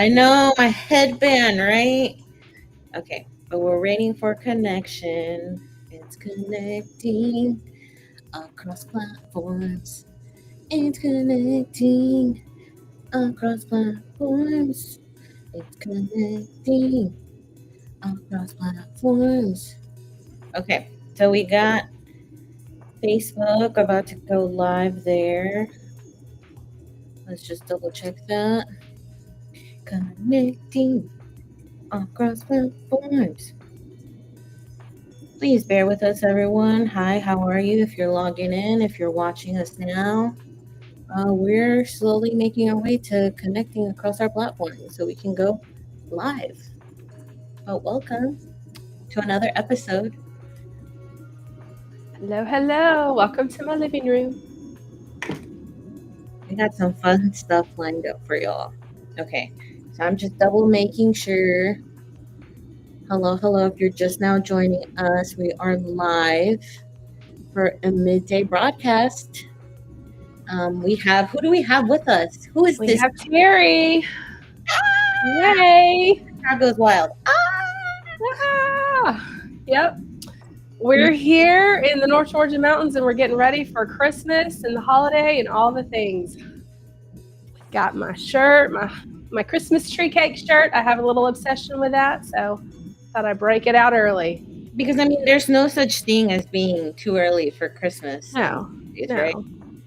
I know my headband, right? Okay, but we're waiting for connection. It's connecting across platforms. It's connecting across platforms. It's connecting across platforms. Okay, so we got Facebook about to go live there. Let's just double check that. Connecting across platforms. Please bear with us, everyone. Hi, how are you? If you're logging in, if you're watching us now, we're slowly making our way to connecting across our platform so we can go live. But welcome to another episode. Hello, hello. Welcome to my living room. We got some fun stuff lined up for y'all. Okay, so I'm just double making sure. Hello, hello. If you're just now joining us, we are live for a midday broadcast. Who do we have with us? Who is We this? have Terry. Yay. Crowd goes wild. Yep. We're here in the North Georgia mountains and we're getting ready for Christmas and the holiday and all the things. Got my shirt, my Christmas tree cake shirt. I have a little obsession with that, so thought I'd break it out early. Because I mean, there's no such thing as being too early for Christmas. No, right?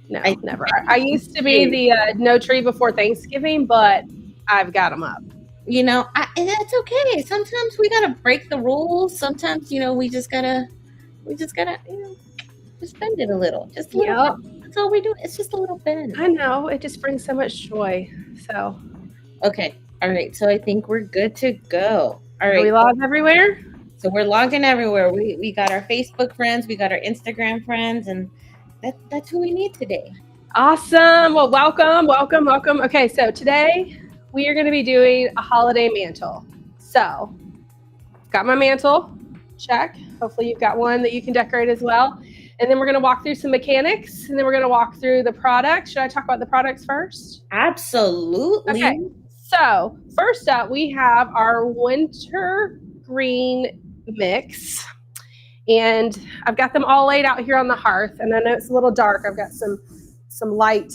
No, never. I used to be the no tree before Thanksgiving, but I've got them up. You know, and that's okay. Sometimes we gotta break the rules. Sometimes, we just gotta, just bend it a little. Just a little bit. That's all we do. It's just a little bend. I know. It just brings so much joy. So. Okay. All right. So I think we're good to go. All right. Are we logged everywhere? So we're logging everywhere. We got our Facebook friends. We got our Instagram friends. And that's who we need today. Awesome. Well, welcome. Okay. So today we are going to be doing a holiday mantle. So got my mantle. Check. Hopefully you've got one that you can decorate as well. And then we're going to walk through some mechanics and then we're going to walk through the products. Should I talk about the products first? Absolutely. Okay. So first up, we have our winter green mix. And I've got them all laid out here on the hearth. And I know it's a little dark. I've got some light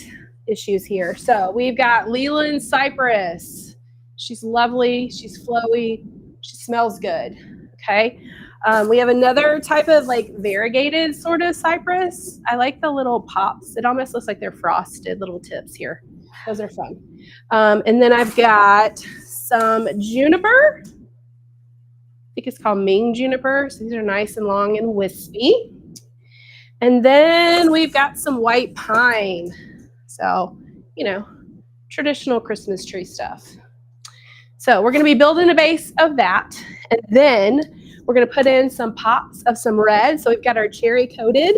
issues here. So we've got Leland Cypress. She's lovely. She's flowy. She smells good. Okay. We have another type of like variegated sort of cypress. I like the little pops. It almost looks like they're frosted little tips here. Those are fun. And then I've got some juniper. I think it's called Ming juniper. So these are nice and long and wispy. And then we've got some white pine. So, traditional Christmas tree stuff. So we're going to be building a base of that. And then we're going to put in some pops of some red. So we've got our cherry coated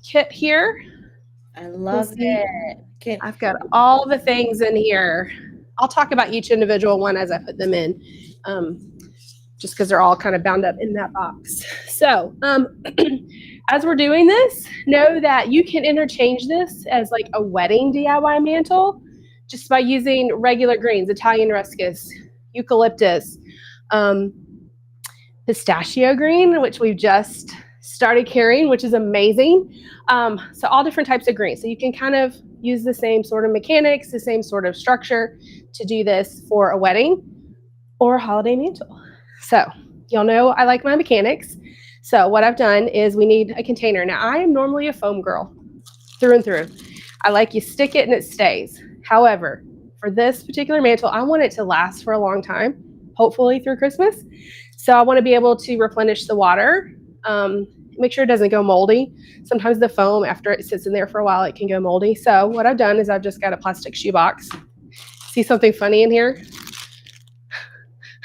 kit here. I love it. I've got all the things in here. I'll talk about each individual one as I put them in, just because they're all kind of bound up in that box. So as we're doing this, know that you can interchange this as like a wedding DIY mantle just by using regular greens, Italian ruscus, eucalyptus, pistachio green, which we've just started carrying, which is amazing. So all different types of greens. So you can kind of use the same sort of mechanics, the same sort of structure to do this for a wedding or a holiday mantle. So y'all know I like my mechanics. So what I've done is we need a container. Now I am normally a foam girl through and through. I like you stick it and it stays. However, for this particular mantle, I want it to last for a long time, hopefully through Christmas. So I want to be able to replenish the water, make sure it doesn't go moldy. Sometimes the foam, after it sits in there for a while, it can go moldy. So what I've done is I've just got a plastic shoebox. See something funny in here?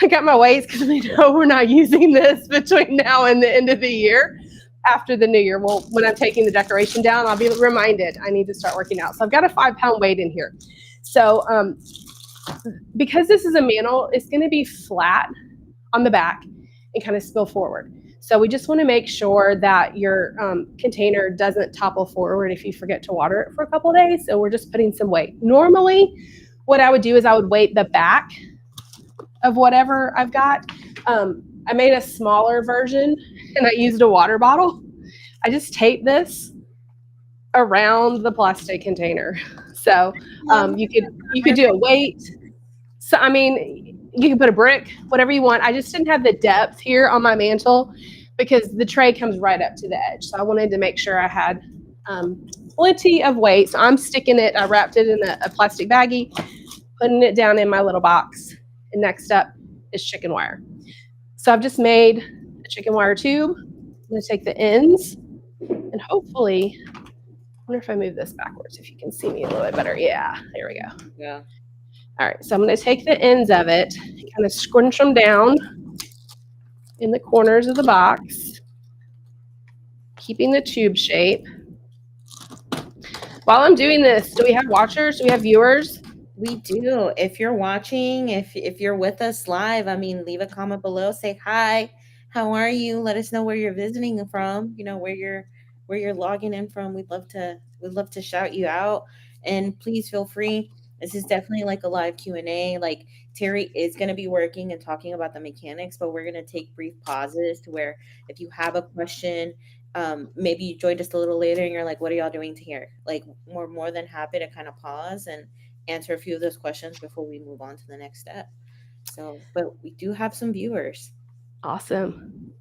I got my weights because we know we're not using this between now and the end of the year. After the new year, well, when I'm taking the decoration down, I'll be reminded I need to start working out. So I've got a 5-pound weight in here. So because this is a mantle, it's going to be flat on the back and kind of spill forward. So we just want to make sure that your container doesn't topple forward if you forget to water it for a couple of days. So we're just putting some weight. Normally, what I would do is I would weight the back of whatever I've got. I made a smaller version and I used a water bottle. I just taped this around the plastic container. So you could do a weight. So I mean, you can put a brick, whatever you want. I just didn't have the depth here on my mantle because the tray comes right up to the edge. So I wanted to make sure I had plenty of weight. So I'm sticking it. I wrapped it in a plastic baggie, putting it down in my little box. And next up is chicken wire. So I've just made a chicken wire tube. I'm going to take the ends and hopefully, I wonder if I move this backwards, if you can see me a little bit better. Yeah, there we go. Yeah. All right, so I'm going to take the ends of it, kind of squinch them down in the corners of the box, keeping the tube shape. While I'm doing this, do we have watchers? Do we have viewers? We do. If you're watching, if you're with us live, I mean, leave a comment below. Say hi. How are you? Let us know where you're visiting from. You know where you're logging in from. We'd love to shout you out. And please feel free. This is definitely like a live Q&A. Like Terry is going to be working and talking about the mechanics, but we're going to take brief pauses to where if you have a question, maybe you joined us a little later and you're like, what are y'all doing to here? Like, we're more than happy to kind of pause and answer a few of those questions before we move on to the next step. So, but we do have some viewers. Awesome.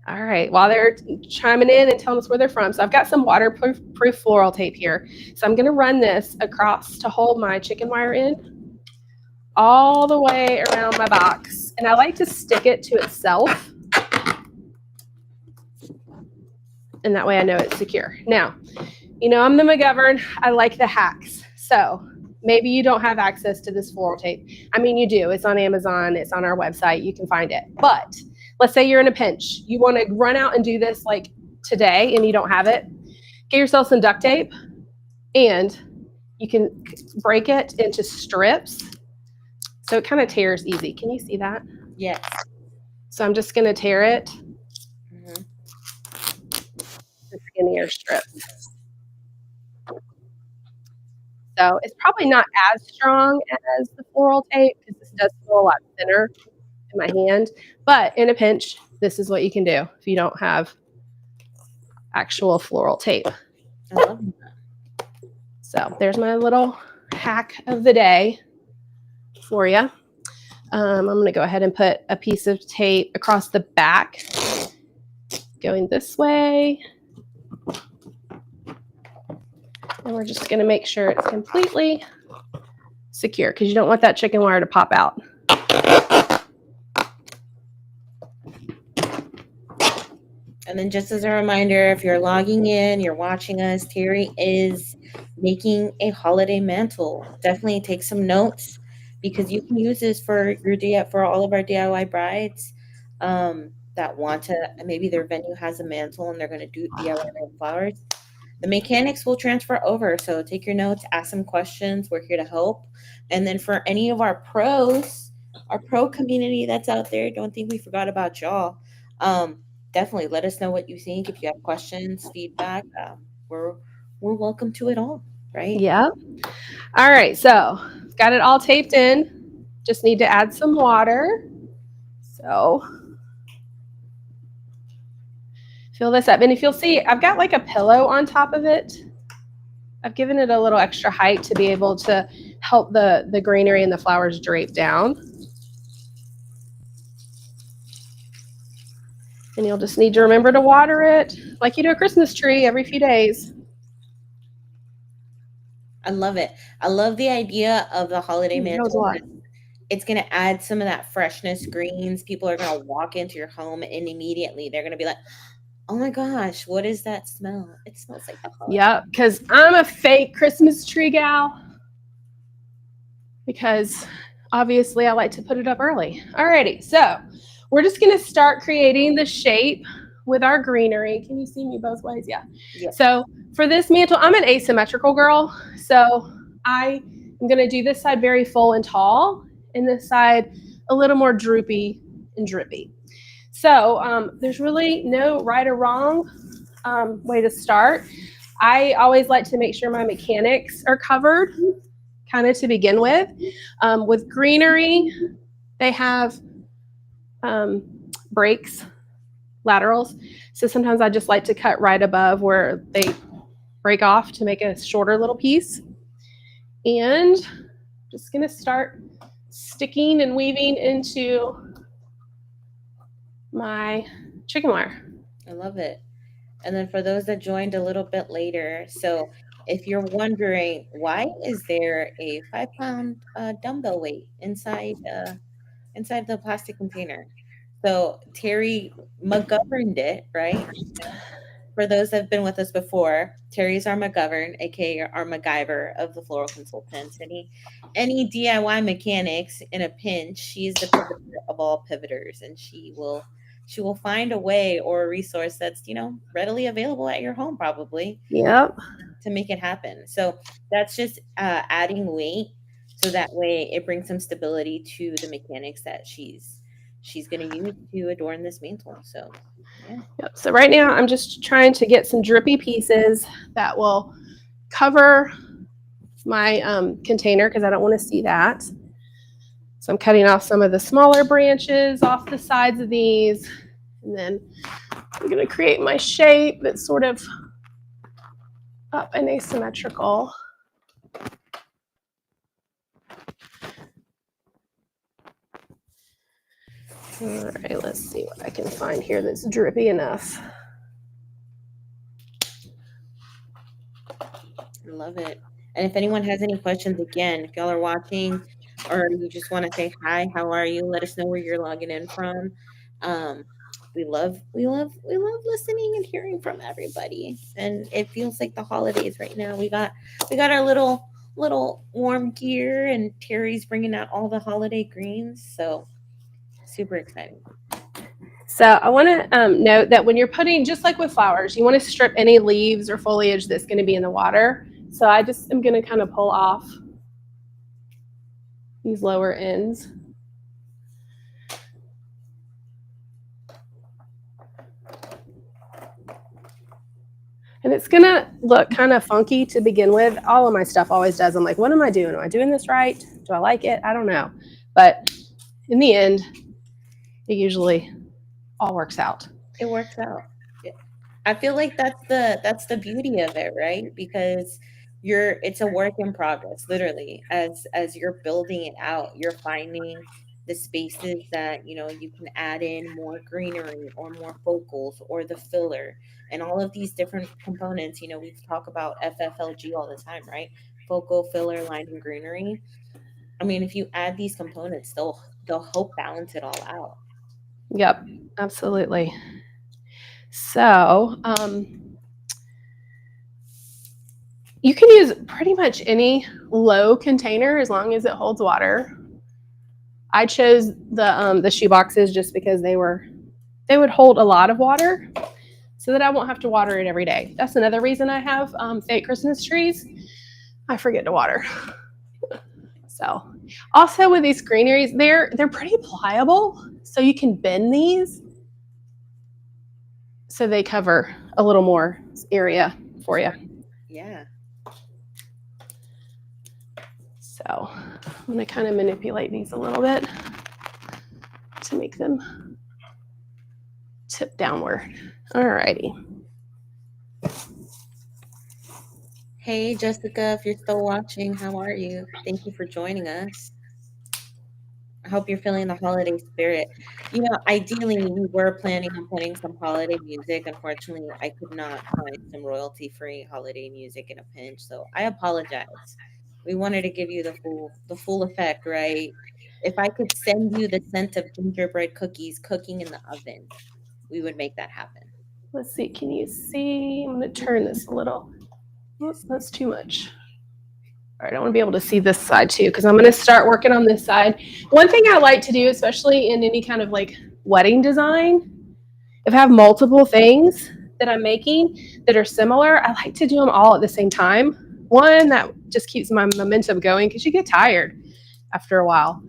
All right, while they're chiming in and telling us where they're from, so I've got some waterproof floral tape here. So I'm going to run this across to hold my chicken wire in all the way around my box. And I like to stick it to itself. And that way I know it's secure. Now, you know, I'm the McGovern. I like the hacks. So maybe you don't have access to this floral tape. I mean, you do. It's on Amazon. It's on our website. You can find it. But let's say you're in a pinch. You want to run out and do this like today and you don't have it. Get yourself some duct tape and you can break it into strips. So it kind of tears easy. Can you see that? Yes. So I'm just going to tear it. The skinnier strips. So it's probably not as strong as the floral tape because this does feel a lot thinner in my hand. But in a pinch, this is what you can do if you don't have actual floral tape. I love that. So there's my little hack of the day for you. I'm going to go ahead and put a piece of tape across the back going this way. And we're just going to make sure it's completely secure because you don't want that chicken wire to pop out. And then just as a reminder, if you're logging in, you're watching us, Terry is making a holiday mantle. Definitely take some notes because you can use this for for all of our DIY brides that want to, maybe their venue has a mantle and they're going to do DIY their flowers. The mechanics will transfer over. So take your notes, ask some questions. We're here to help. And then for any of our pros, our pro community that's out there, don't think we forgot about y'all. Definitely let us know what you think. If you have questions, feedback, we're welcome to it all, right? Yeah. All right. So got it all taped in. Just need to add some water. So fill this up. And if you'll see, I've got like a pillow on top of it. I've given it a little extra height to be able to help the greenery and the flowers drape down. And you'll just need to remember to water it like you do a Christmas tree every few days. I love it. I love the idea of the holiday mantle. It's going to add some of that freshness, greens. People are going to walk into your home and immediately they're going to be like, oh my gosh, what is that smell? It smells like the holiday. Yeah, because I'm a fake Christmas tree gal. Because obviously I like to put it up early. Alrighty, so we're just going to start creating the shape with our greenery. Can you see me both ways? Yeah. So for this mantle, I'm an asymmetrical girl. So I am going to do this side very full and tall and this side a little more droopy and drippy. So there's really no right or wrong way to start. I always like to make sure my mechanics are covered kind of to begin with. With greenery, they have breaks, laterals. So sometimes I just like to cut right above where they break off to make a shorter little piece. And just gonna start sticking and weaving into my chicken wire. I love it. And then for those that joined a little bit later, so if you're wondering why is there a 5 pound dumbbell weight inside the plastic container? So Terry McGoverned it, right? For those that have been with us before, Terry's our McGovern, aka our MacGyver of the floral consultants. Any DIY mechanics in a pinch, she's the pivoter of all pivoters, and she will find a way or a resource that's readily available at your home probably Yep. to make it happen. So that's just adding weight, so that way it brings some stability to the mechanics that she's going to use to adorn this mantle. So yeah. Yep. So right now I'm just trying to get some drippy pieces that will cover my container because I don't want to see that. So I'm cutting off some of the smaller branches off the sides of these. And then I'm going to create my shape that's sort of up and asymmetrical. All right, let's see what I can find here that's drippy enough. I love it. And if anyone has any questions, again, if y'all are watching or you just want to say hi, how are you? Let us know where you're logging in from. Um, we love listening and hearing from everybody. And it feels like the holidays right now. We got our little warm gear, and Terry's bringing out all the holiday greens. So super exciting. So I want to note that when you're putting, just like with flowers, you want to strip any leaves or foliage that's going to be in the water. So I just am going to kind of pull off these lower ends. And it's going to look kind of funky to begin with. All of my stuff always does. I'm like, what am I doing? Am I doing this right? Do I like it? I don't know. But in the end, it usually all works out. It works out. I feel like that's the beauty of it, right? Because it's a work in progress, literally. As you're building it out, you're finding the spaces that, you can add in more greenery or more focals or the filler and all of these different components. We talk about FFLG all the time, right? Focal, filler, line, and greenery. I mean, if you add these components, they'll help balance it all out. Yep, absolutely. So you can use pretty much any low container as long as it holds water. I chose the shoe boxes just because they would hold a lot of water, so that I won't have to water it every day. That's another reason I have fake Christmas trees. I forget to water. So also with these greeneries, they're pretty pliable, so you can bend these so they cover a little more area for you. Yeah. So I'm going to kind of manipulate these a little bit to make them tip downward. All righty. Hey, Jessica, if you're still watching, how are you? Thank you for joining us. I hope you're feeling the holiday spirit. Ideally, we were planning on putting some holiday music. Unfortunately, I could not find some royalty-free holiday music in a pinch, so I apologize. We wanted to give you the full effect, right? If I could send you the scent of gingerbread cookies cooking in the oven, we would make that happen. Let's see. Can you see? I'm going to turn this a little. Oops, that's too much. All right, I want to be able to see this side too, because I'm going to start working on this side. One thing I like to do, especially in any kind of like wedding design, if I have multiple things that I'm making that are similar, I like to do them all at the same time. One, that just keeps my momentum going because you get tired after a while.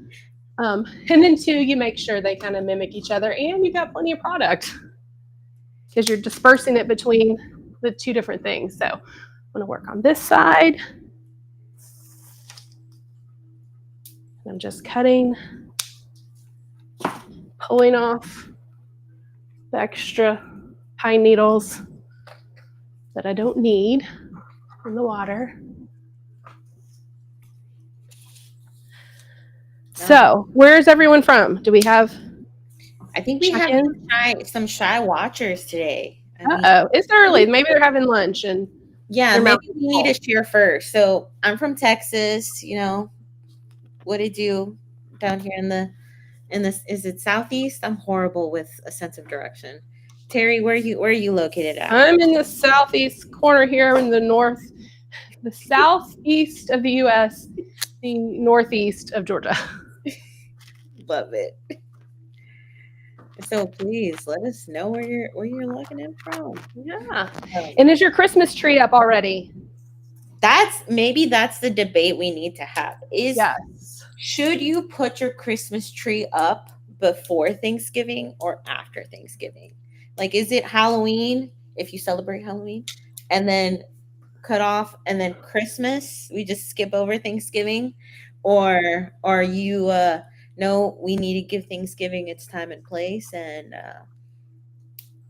And then two, you make sure they kind of mimic each other and you've got plenty of product because you're dispersing it between the two different things. So I'm going to work on this side. I'm just cutting, pulling off the extra pine needles that I don't need in the water. So, where's everyone from? Do we have I think we have check-in? some shy watchers today. I mean, Uh-oh, it's early. Maybe they're having lunch and yeah, their mouth maybe is we need full. to share first. So I'm from Texas, what it do down here in this, is it southeast? I'm horrible with a sense of direction. Terry, where are you located at? I'm in the southeast corner here in the southeast of the U.S., the northeast of Georgia. Love it. So please let us know where you're logging in from. Yeah. Um, And is your Christmas tree up already? that's the debate we need to have. Yes. Should you put your Christmas tree up before Thanksgiving or after Thanksgiving? Like, is it Halloween if you celebrate Halloween, and then cut off, and then Christmas we just skip over Thanksgiving, or are you no, we need to give Thanksgiving its time and place, and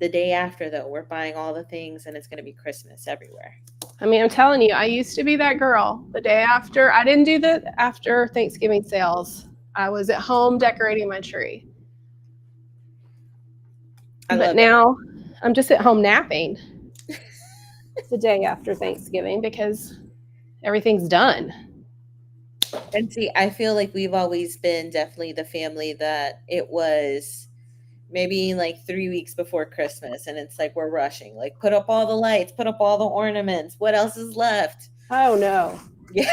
the day after, though, we're buying all the things and it's going to be Christmas everywhere. I mean, I'm telling you, I used to be that girl. The day after, I didn't do the after Thanksgiving sales. I was at home decorating my tree. But now I'm just at home napping the day after Thanksgiving because everything's done. And see, I feel like we've always been definitely the family that it was maybe like 3 weeks before Christmas, and it's like we're rushing, like put up all the lights, put up all the ornaments. What else is left? Oh no. Yeah.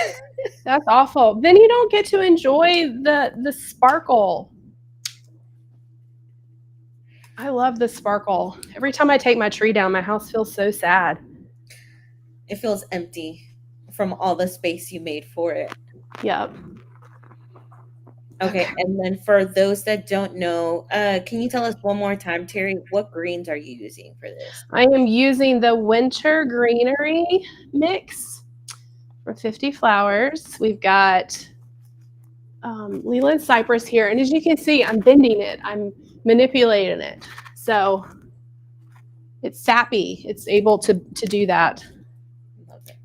That's awful. Then you don't get to enjoy the sparkle. I love the sparkle. Every time I take my tree down, my house feels so sad. It feels empty from all the space you made for it. Yep. Okay, and then for those that don't know, can you tell us one more time, Terry, what greens are you using for this? I am using the winter greenery mix for FiftyFlowers. We've got Leland cypress here, and as you can see, I'm bending it. I'm manipulating it. So it's sappy. It's able to do that. Love it.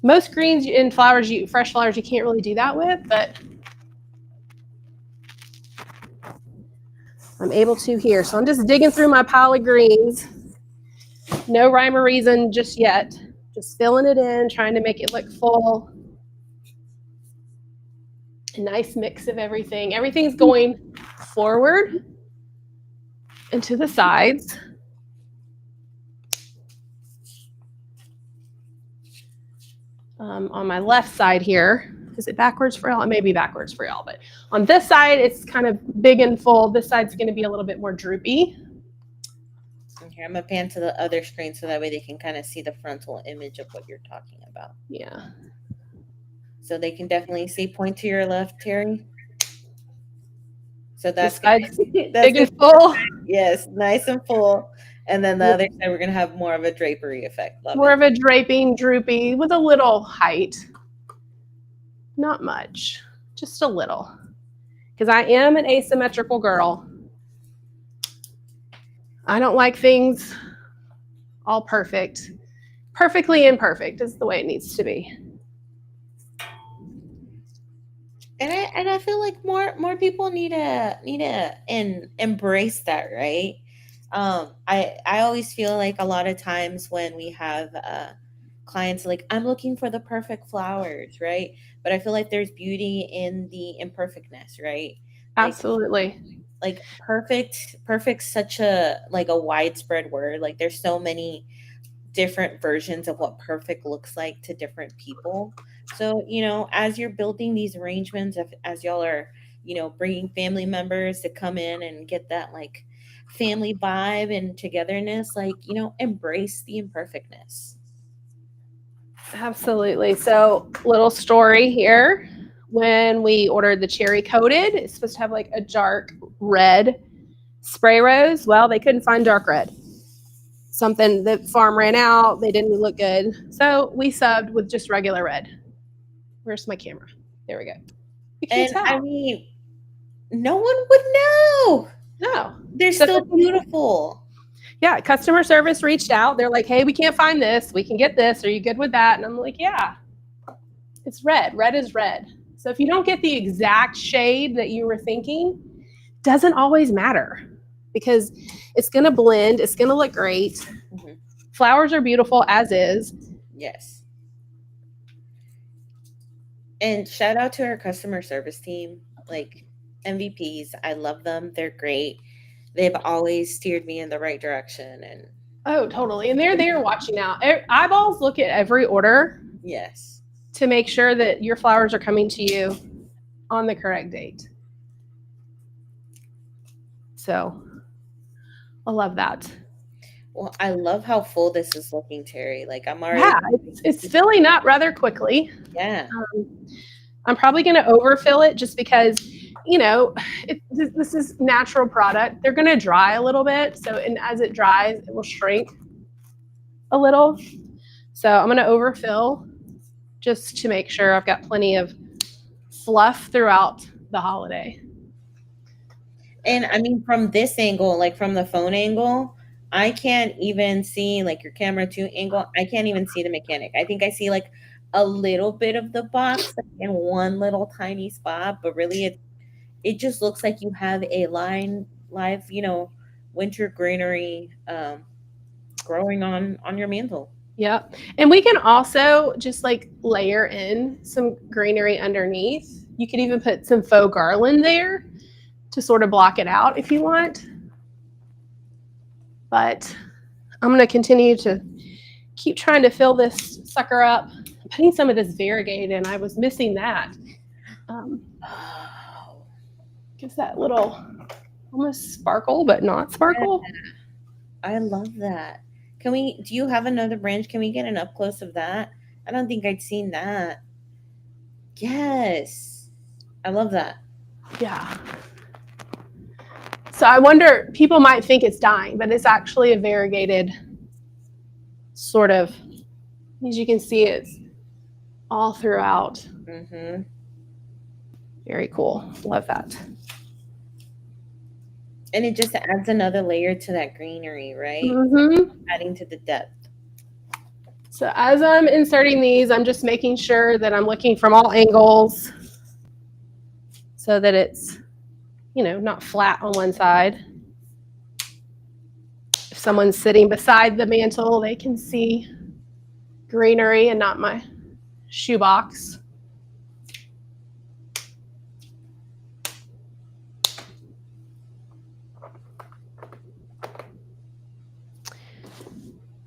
Most greens and flowers, fresh flowers, you can't really do that with, but I'm able to here. So I'm just digging through my pile of greens. No rhyme or reason just yet. Just filling it in, trying to make it look full. A nice mix of everything. Everything's going forward and to the sides. On my left side here, is it backwards for y'all? It may be backwards for y'all, but on this side, it's kind of big and full. This side's going to be a little bit more droopy. Okay, I'm gonna pan to the other screen so that way they can kind of see the frontal image of what you're talking about. Yeah. So they can definitely see. Point to your left, Terry. So This that's side's that's big and full. Yes, nice and full. And then the other side, we're gonna have more of a drapery effect. Love More it. of a draping, droopy with a little height. Not much, just a little. Because I am an asymmetrical girl. I don't like things all perfect. Perfectly imperfect is the way it needs to be. And I feel like more people need to embrace that, right? I always feel like a lot of times when we have clients like, I'm looking for the perfect flowers, right? But I feel like there's beauty in the imperfectness, right? Like Absolutely. perfect such a like a widespread word. Like there's so many different versions of what perfect looks like to different people. So, as you're building these arrangements, as y'all are, bringing family members to come in and get that like family vibe and togetherness, like, embrace the imperfectness. Absolutely. So, little story here. When we ordered the cherry coated, it's supposed to have like a dark red spray rose. Well, they couldn't find dark red. Something the farm ran out. They didn't look good. So we subbed with just regular red. Where's my camera? There we go. You can't And I tell. mean, no one would know. No. They're So still beautiful. yeah, customer service reached out. They're like, hey, we can't find this. We can get this. Are you good with that? And I'm like, yeah, it's red. Red is red. So if you don't get the exact shade that you were thinking, doesn't always matter because it's going to blend. It's going to look great. Hmm. Flowers are beautiful as is. Yes. And shout out to our customer service team, like MVPs. I love them. They're great. They've always steered me in the right direction. And Oh, totally. And they're there watching out. Eyeballs look at every order yes. to make sure that your flowers are coming to you on the correct date. So I love that. Well, I love how full this is looking, Terry. Like I'm already. Yeah, it's filling up rather quickly. Yeah. I'm probably going to overfill it just because, you know, this is natural product. They're going to dry a little bit. So, and as it dries, it will shrink a little. So I'm going to overfill just to make sure I've got plenty of fluff throughout the holiday. And I mean, from this angle, like from the phone angle, I can't even see like your camera 2 angle. I can't even see the mechanic. I think I see like a little bit of the box like, in one little tiny spot, but really it just looks like you have a live, winter greenery growing on your mantle. Yep. And we can also just like layer in some greenery underneath. You could even put some faux garland there to sort of block it out if you want. But I'm going to continue to keep trying to fill this sucker up. I'm putting some of this variegated in. I was missing that. Oh, Gives that little almost sparkle, but not sparkle. I love that. Do you have another branch? Can we get an up close of that? I don't think I'd seen that. Yes. I love that. Yeah. So I wonder, people might think it's dying, but it's actually a variegated sort of, as you can see, it's all throughout. Mm-hmm. Very cool. Love that. And it just adds another layer to that greenery, right? Mm-hmm. Adding to the depth. So as I'm inserting these, I'm just making sure that I'm looking from all angles so that it's, not flat on one side. If someone's sitting beside the mantle, they can see greenery and not my shoebox.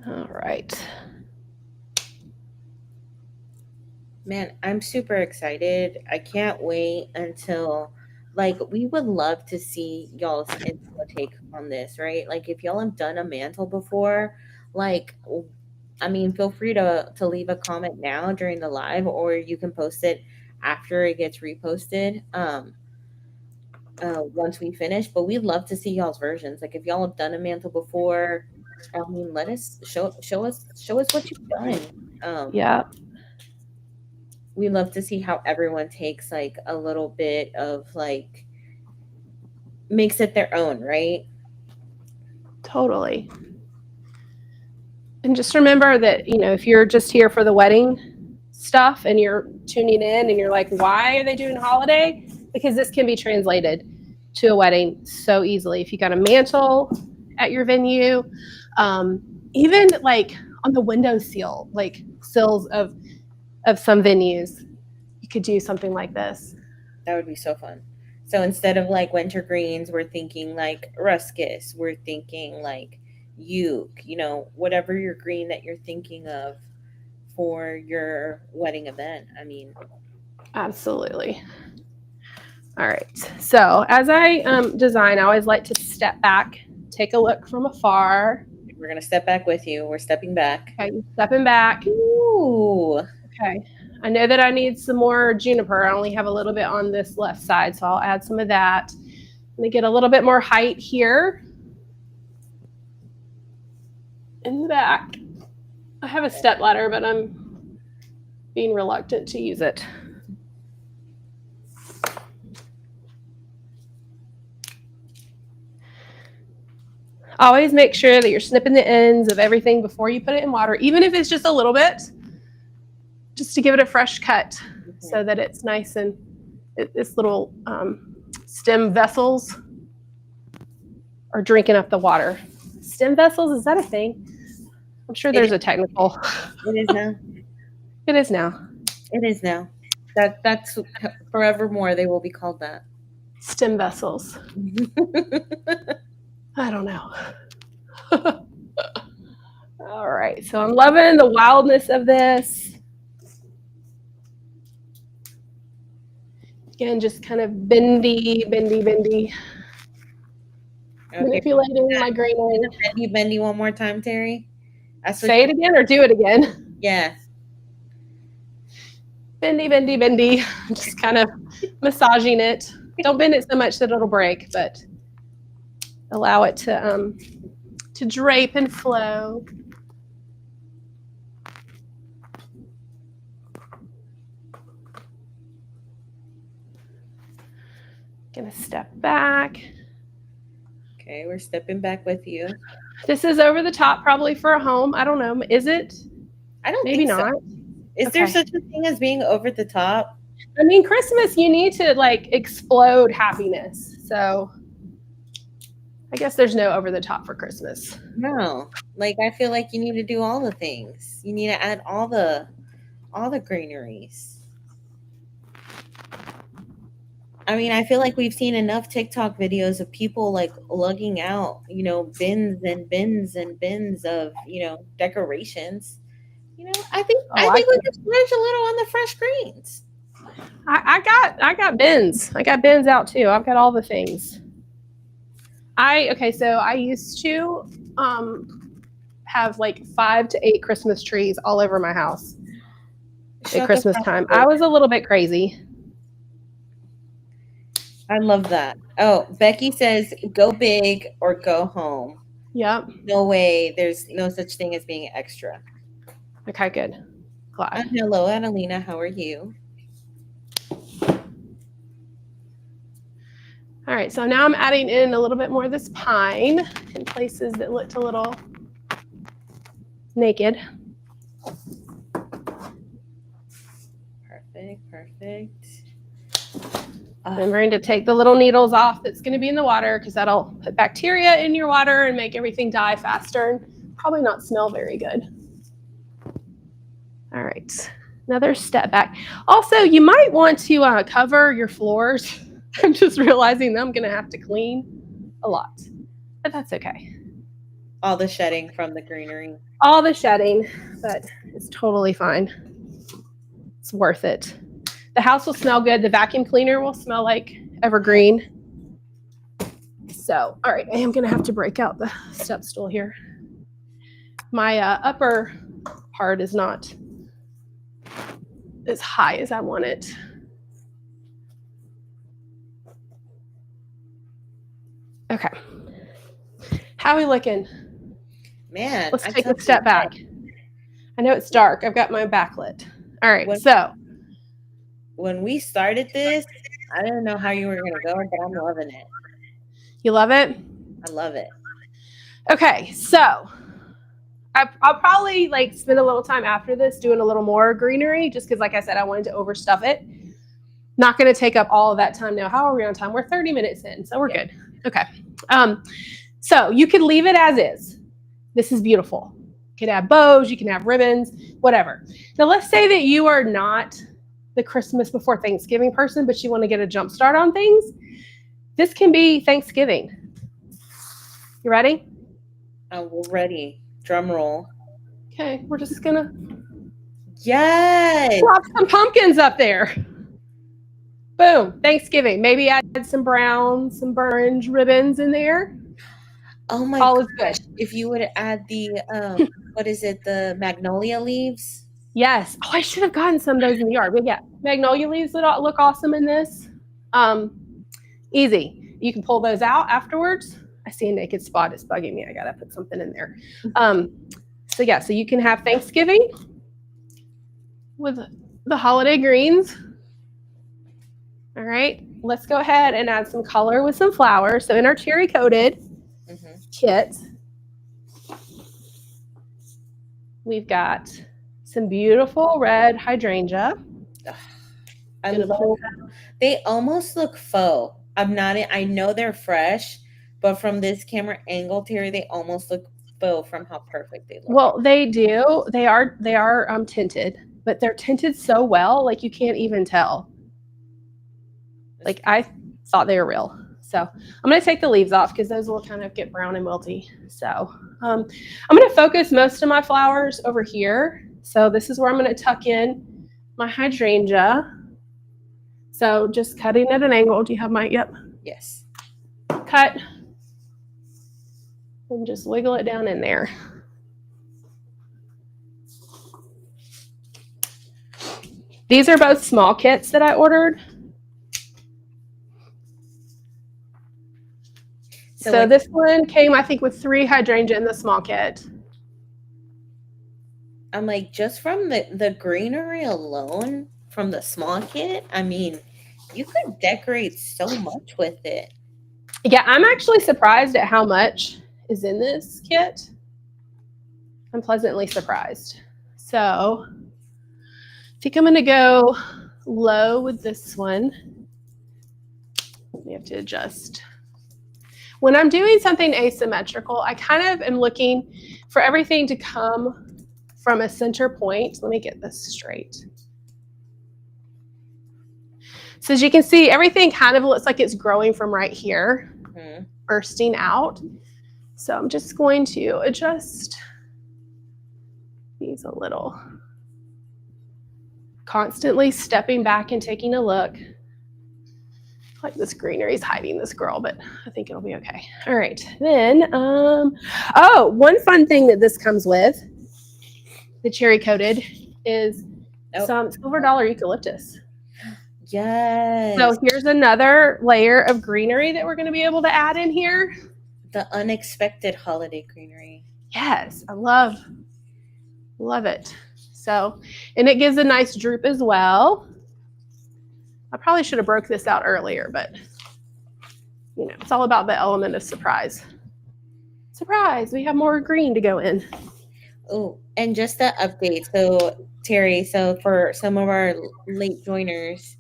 All right. Man, I'm super excited. I can't wait until we would love to see y'all's info take on this, right? Like if y'all have done a mantle before, like I mean, feel free to leave a comment now during the live or you can post it after it gets reposted. Once we finish, but we'd love to see y'all's versions. Like if y'all have done a mantle before, I mean, let us show us what you've done. Yeah. We love to see how everyone takes like a little bit of like makes it their own, right? Totally. And just remember that, if you're just here for the wedding stuff and you're tuning in and you're like, why are they doing holiday? Because this can be translated to a wedding so easily. If you got a mantle at your venue, even like on the windowsill, like sills of some venues, you could do something like this. That would be so fun. So instead of like winter greens, we're thinking like ruscus. We're thinking like uke, whatever your green that you're thinking of for your wedding event. I mean, Absolutely. All right. So as I design, I always like to step back, take a look from afar. we're gonna step back with you. We're stepping back. Okay, stepping back. Ooh. Okay. I know that I need some more juniper. I only have a little bit on this left side, so I'll add some of that. I'm gonna get a little bit more height here in the back. I have a step ladder, but I'm being reluctant to use it. Always make sure that you're snipping the ends of everything before you put it in water, even if it's just a little bit, just to give it a fresh cut so that it's nice and this little stem vessels are drinking up the water. Stem vessels, is that a thing? I'm sure there's a technical. It is now. It is now. It is now. That's forevermore. They will be called that. Stem vessels. I don't know. All right, so I'm loving the wildness of this. Again, just kind of bendy. Okay. Manipulating my greenery. Bendy one more time, Terry. Say it again or do it again. Yeah. Bendy. Just kind of massaging it. Don't bend it so much that it'll break, but allow it to drape and flow. Gonna step back. Okay, we're stepping back with you. This is over the top probably for a home. I don't know. Is it? I don't Maybe think not. So. Is there such a thing as being over the top? I mean, Christmas, you need to like explode happiness. So I guess there's no over the top for Christmas. No. Like I feel like you need to do all the things. You need to add all the greeneries. I mean, I feel like we've seen enough TikTok videos of people like lugging out, bins and bins and bins of, decorations. I think we could splurge a little on the fresh greens. I got bins. I got bins out too. I've got all the things. So I used to have like 5 to 8 Christmas trees all over my house at Christmas time. I was a little bit crazy. I love that. Oh, Becky says, go big or go home. Yep. No way. There's no such thing as being extra. Okay, good. Glad. Hello, Annalena. How are you? All right, so now I'm adding in a little bit more of this pine in places that looked a little naked. Perfect. Remembering to take the little needles off that's going to be in the water because that'll put bacteria in your water and make everything die faster and probably not smell very good. All right, another step back. Also, you might want to cover your floors. I'm just realizing that I'm going to have to clean a lot, but that's okay. All the shedding from the greenery. All the shedding, but it's totally fine. It's worth it. The house will smell good. The vacuum cleaner will smell like evergreen. So, all right, I am going to have to break out the step stool here. My upper part is not as high as I want it. Okay. How are we looking? Man, let's take a step back. I know it's dark. I've got my backlit. All right, when we started this, I didn't know how you were going to go, but I'm loving it. You love it? I love it. Okay, so I'll probably like spend a little time after this doing a little more greenery just because, like I said, I wanted to overstuff it. Not going to take up all of that time now. How are we on time? We're 30 minutes in, so we're good. Okay. So you could leave it as is. This is beautiful. You can add bows, you can have ribbons, whatever. Now let's say that you are not the Christmas before Thanksgiving person, but you want to get a jump start on things. This can be Thanksgiving. You ready? We're ready. Drum roll. Okay, we're just gonna drop some pumpkins up there. Boom, Thanksgiving. Maybe add some brown, some orange ribbons in there. Oh my gosh. If you would add the, what is it, the magnolia leaves? Yes. Oh, I should have gotten some of those in the yard. But yeah, magnolia leaves look awesome in this. Easy. You can pull those out afterwards. I see a naked spot. It's bugging me. I got to put something in there. So yeah, so you can have Thanksgiving with the holiday greens. All right, let's go ahead and add some color with some flowers. So in our cherry coated, kit, we've got some beautiful red hydrangea. I Gonna love pull. they almost look faux. I know they're fresh, but from this camera angle, Terry, they almost look faux from how perfect they look. Well, they do. They are tinted, but they're tinted so well, like you can't even tell. Like I thought they were real. So I'm going to take the leaves off because those will kind of get brown and wilty. So I'm going to focus most of my flowers over here. So this is where I'm going to tuck in my hydrangea. So just cutting at an angle. Do you have my, yep. Yes. Cut. And just wiggle it down in there. These are both small kits that I ordered. So this one came, I think, with 3 hydrangea in the small kit. I'm like, just from the greenery alone, from the small kit, I mean, you could decorate so much with it. Yeah, I'm actually surprised at how much is in this kit. I'm pleasantly surprised. So I think I'm going to go low with this one. We have to adjust. When I'm doing something asymmetrical, I kind of am looking for everything to come from a center point. Let me get this straight. So as you can see, everything kind of looks like it's growing from right here, bursting out. So I'm just going to adjust these a little. Constantly stepping back and taking a look. Like this greenery is hiding this girl, but I think it'll be okay. All right, then, oh, one fun thing that this comes with, the cherry coated, is some silver dollar eucalyptus. Yes. So here's another layer of greenery that we're going to be able to add in here. The unexpected holiday greenery. Yes, I love it. So, and it gives a nice droop as well. I probably should have broke this out earlier, but you know, it's all about the element of surprise. Surprise, we have more green to go in. Oh, and just the update. So, Terry, so for some of our late joiners,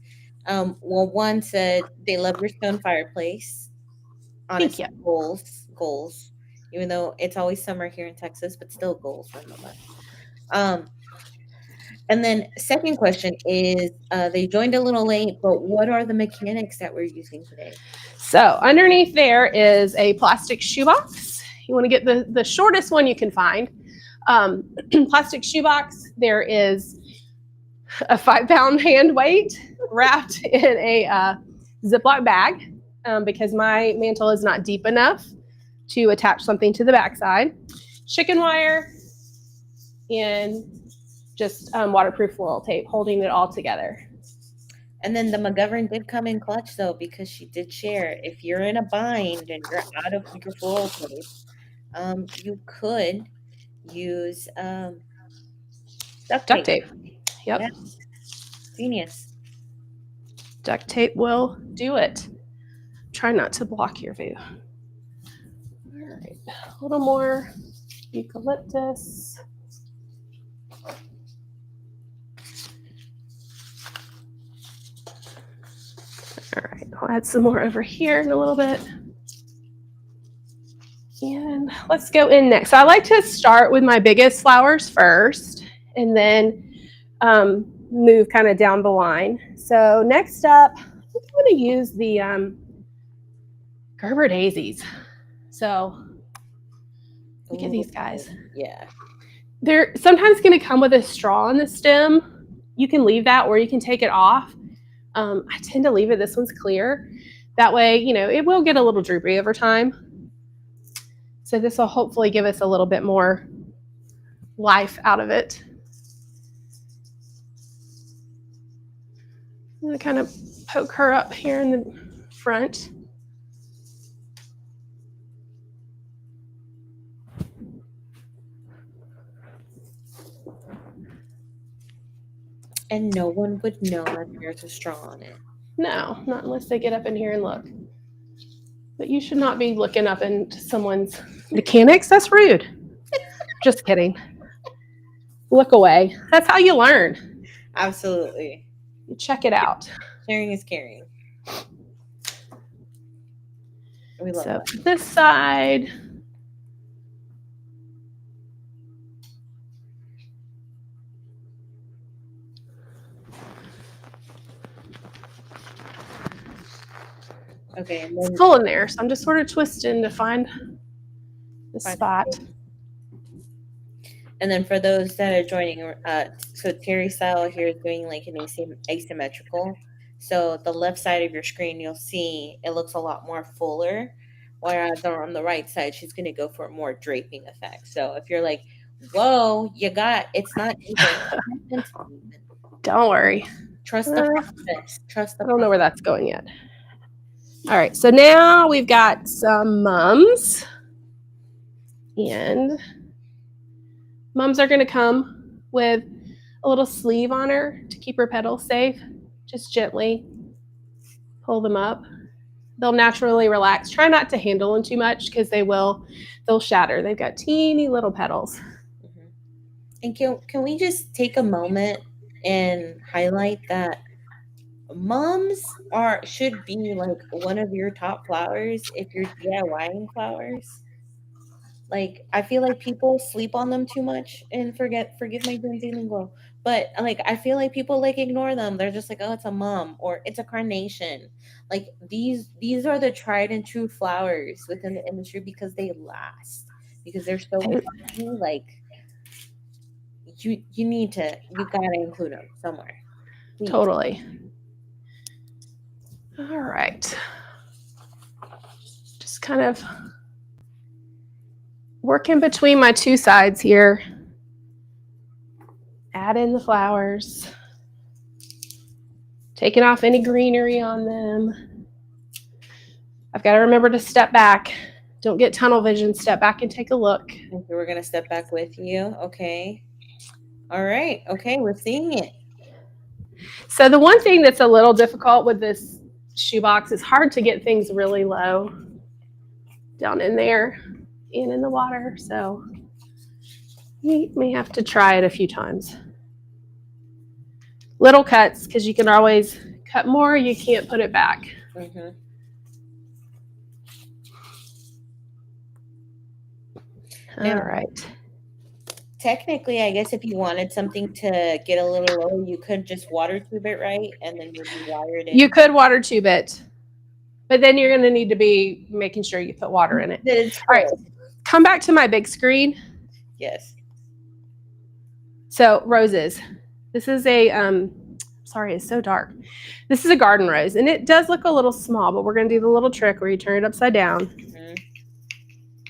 well, one said they love your stone fireplace. Honestly, Thank you. Goals. Even though it's always summer here in Texas, but still goals nonetheless. And then second question is, they joined a little late, but what are the mechanics that we're using today? So underneath there is a plastic shoebox. You want to get the shortest one you can find. Plastic shoebox. There is a 5-pound hand weight wrapped in a Ziploc bag because my mantle is not deep enough to attach something to the backside. Chicken wire and just waterproof floral tape holding it all together. And then the McGovern did come in clutch though, because she did share, if you're in a bind and you're out of your floral tape, you could use duct tape. Yep. Yeah. Genius. Duct tape will do it. Try not to block your view. All right, a little more eucalyptus. All right, I'll add some more over here in a little bit. And let's go in next. So I like to start with my biggest flowers first and then move kind of down the line. So next up, I think I'm going to use the Gerber daisies. So look at these guys. Yeah. They're sometimes going to come with a straw on the stem. You can leave that or you can take it off. I tend to leave it. This one's clear. That way, you know, it will get a little droopy over time. So this will hopefully give us a little bit more life out of it. I'm going to kind of poke her up here in the front. And no one would know that there's a straw on it. No, not unless they get up in here and look. But you should not be looking up into someone's mechanics. That's rude. Just kidding. Look away. That's how you learn. Absolutely. You check it out. Sharing is caring. We love So that. this side. Okay, and It's then full in there, so I'm just sort of twisting to find the spot. And then for those that are joining, so Terry style here is doing like an asymmetrical. So the left side of your screen, you'll see it looks a lot more fuller, whereas on the right side, she's going to go for a more draping effect. So if you're like, "Whoa, it's not even. It's not meant to be even." Don't worry. Trust the process. Trust the I don't know process. where that's going yet. All right, so now we've got some mums. And mums are going to come with a little sleeve on her to keep her petals safe. Just gently pull them up. They'll naturally relax. Try not to handle them too much because they'll shatter. They've got teeny little petals. Mm-hmm. And can we just take a moment and highlight that mums should be like one of your top flowers if you're DIYing flowers. Like I feel like people sleep on them too much and forgive my Gen Z lingo. But like I feel like people like ignore them. They're just like, oh, it's a mum or it's a carnation. Like these are the tried and true flowers within the industry because they last. Because they're so funky, like you gotta include them somewhere. Please. Totally. All right. Just kind of working between my two sides here. Add in the flowers. Taking off any greenery on them. I've got to remember to step back. Don't get tunnel vision. Step back and take a look. Okay, we're gonna step back with you. Okay. All right. Okay, we're seeing it. So the one thing that's a little difficult with this shoebox is hard to get things really low down in there and in the water. So you may have to try it a few times. Little cuts, because you can always cut more. You can't put it back. Mm-hmm. All right. Technically, I guess if you wanted something to get a little lower, you could just water tube it, right? And then maybe wire it in. You could water tube it, but then you're going to need to be making sure you put water in it. All right. Come back to my big screen. Yes. So roses. This is a, sorry, it's so dark. This is a garden rose, and it does look a little small, but we're going to do the little trick where you turn it upside down. Mm-hmm.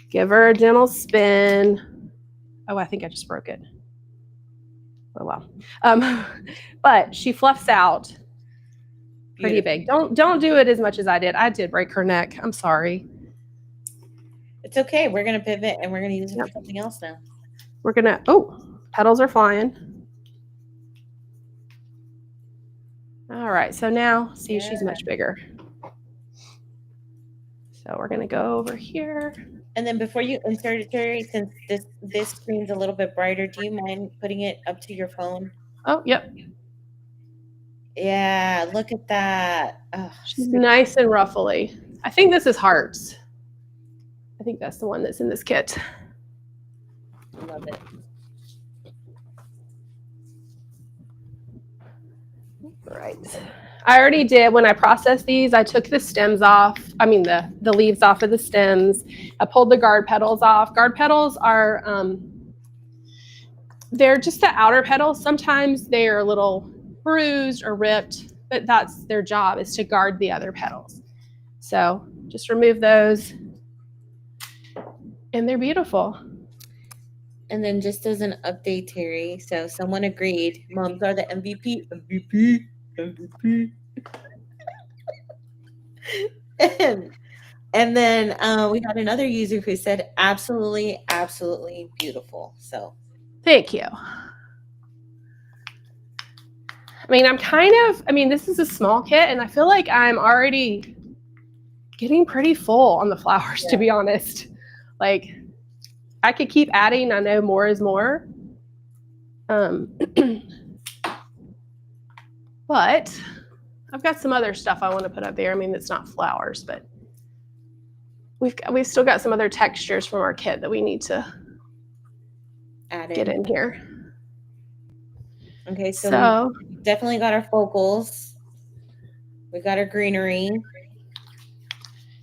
Give her a gentle spin. Oh, I think I just broke it. Oh, wow. But she fluffs out pretty big. Don't do it as much as I did. I did break her neck. I'm sorry. It's okay. We're going to pivot, and we're going to use it for something else now. We're going to, oh, petals are flying. All right, so now, see, she's much bigger. So we're going to go over here. And then before you insert it, Terry, since this screen's a little bit brighter, do you mind putting it up to your phone? Oh, yep. Yeah, look at that. Oh, she's nice and ruffly. I think this is hearts. I think that's the one that's in this kit. Love it. Right. I already did, when I processed these, I took the stems off. I mean, the leaves off of the stems. I pulled the guard petals off. Guard petals are, they're just the outer petals. Sometimes they're a little bruised or ripped, but that's their job, is to guard the other petals. So just remove those. And they're beautiful. And then just as an update, Terry, so someone agreed, mums are the MVP. And then we had another user who said, absolutely, absolutely beautiful. So thank you. I mean, this is a small kit, and I feel like I'm already getting pretty full on the flowers, to be honest. Like, I could keep adding. I know more is more. But I've got some other stuff I want to put up there. I mean, it's not flowers, but we've still got some other textures from our kit that we need to get in here. Okay, so we definitely got our focals. We got our greenery.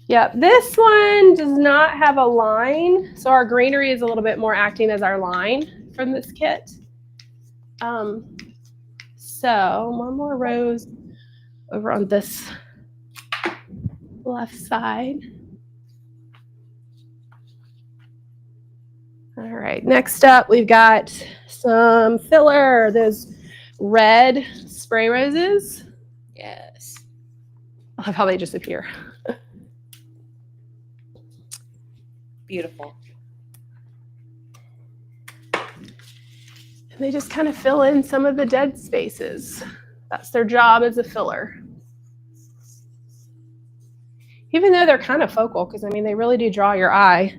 Yeah, this one does not have a line, so our greenery is a little bit more acting as our line from this kit. So one more rose over on this left side. All right, next up we've got some filler, those red spray roses. Yes. I love how they just appear. Beautiful. And they just kind of fill in some of the dead spaces. That's their job as a filler. Even though they're kind of focal, because I mean, they really do draw your eye.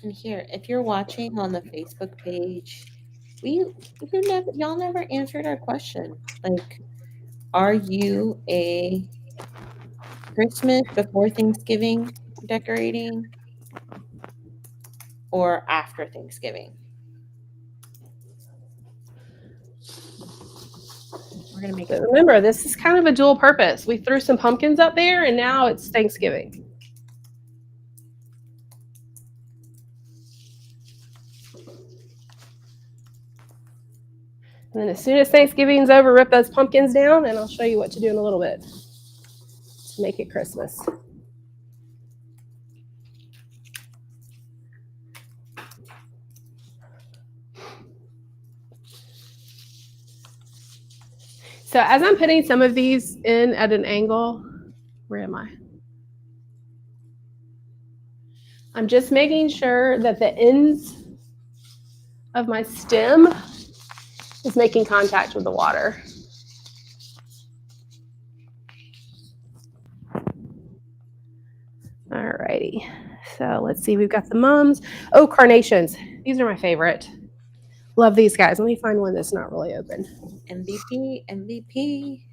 And here, if you're watching on the Facebook page, y'all never answered our question. Like, are you a Christmas before Thanksgiving decorating or after Thanksgiving? We're gonna make it. Remember, this is kind of a dual purpose. We threw some pumpkins up there, and now it's Thanksgiving. And then as soon as Thanksgiving's over, rip those pumpkins down, and I'll show you what to do in a little bit to make it Christmas. So as I'm putting some of these in at an angle, where am I? I'm just making sure that the ends of my stem is making contact with the water. Alrighty, so let's see, we've got the mums. Oh, carnations. These are my favorite. Love these guys. Let me find one that's not really open. MVP, MVP.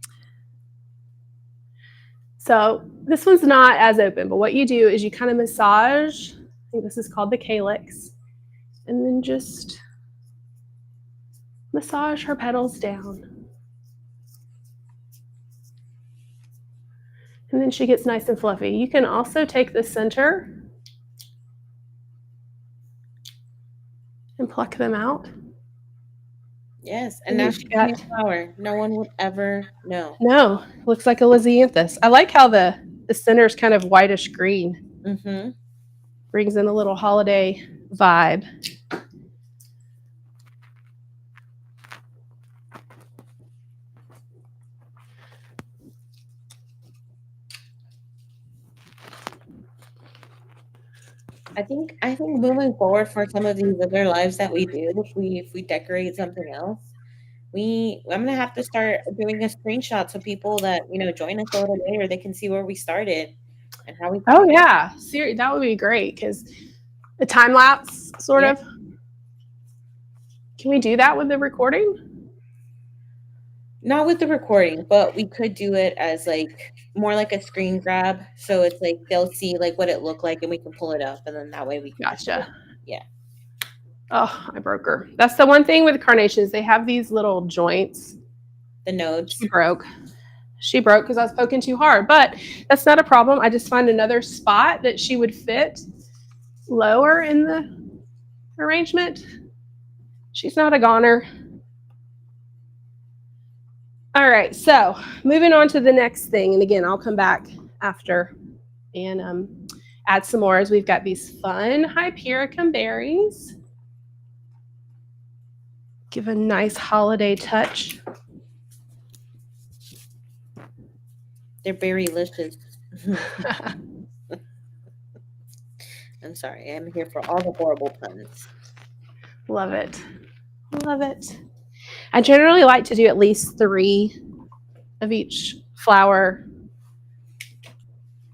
So this one's not as open, but what you do is you kind of massage. I think this is called the calyx. And then just massage her petals down. And then she gets nice and fluffy. You can also take the center and pluck them out. Yes, and now she's got a flower. No one would ever know. No, looks like a lisianthus. I like how the center is kind of whitish green. Mm-hmm. Brings in a little holiday vibe. I think moving forward for some of these other lives that we do, if we decorate something else, I'm gonna have to start doing a screenshot so people that join us a little later, they can see where we started and how we. Oh yeah, seriously, that would be great because a time lapse sort of. Can we do that with the recording? Not with the recording, but we could do it as like more like a screen grab. So it's like they'll see like what it looked like and we can pull it up and then that way we can. Gotcha. Yeah. Oh, I broke her. That's the one thing with carnations. They have these little joints. The nodes. She broke because I was poking too hard, but that's not a problem. I just find another spot that she would fit lower in the arrangement. She's not a goner. All right, so moving on to the next thing, and again, I'll come back after and add some more as we've got these fun Hypericum berries. Give a nice holiday touch. They're very delicious. I'm sorry, I'm here for all the horrible puns. Love it. Love it. I generally like to do at least 3 of each flower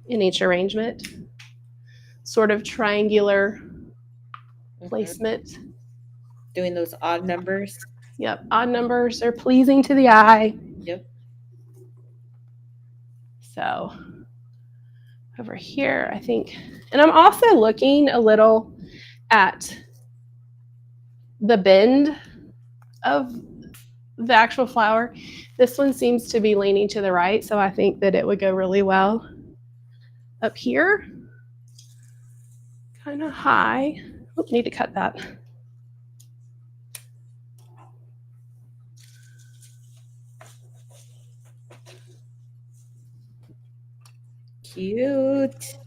in each arrangement. Sort of triangular placement. Doing those odd numbers. Yep, odd numbers are pleasing to the eye. Yep. So over here, I think, and I'm also looking a little at the bend of the actual flower. This one seems to be leaning to the right, so I think that it would go really well up here. Kind of high. Oh, need to cut that. Cute.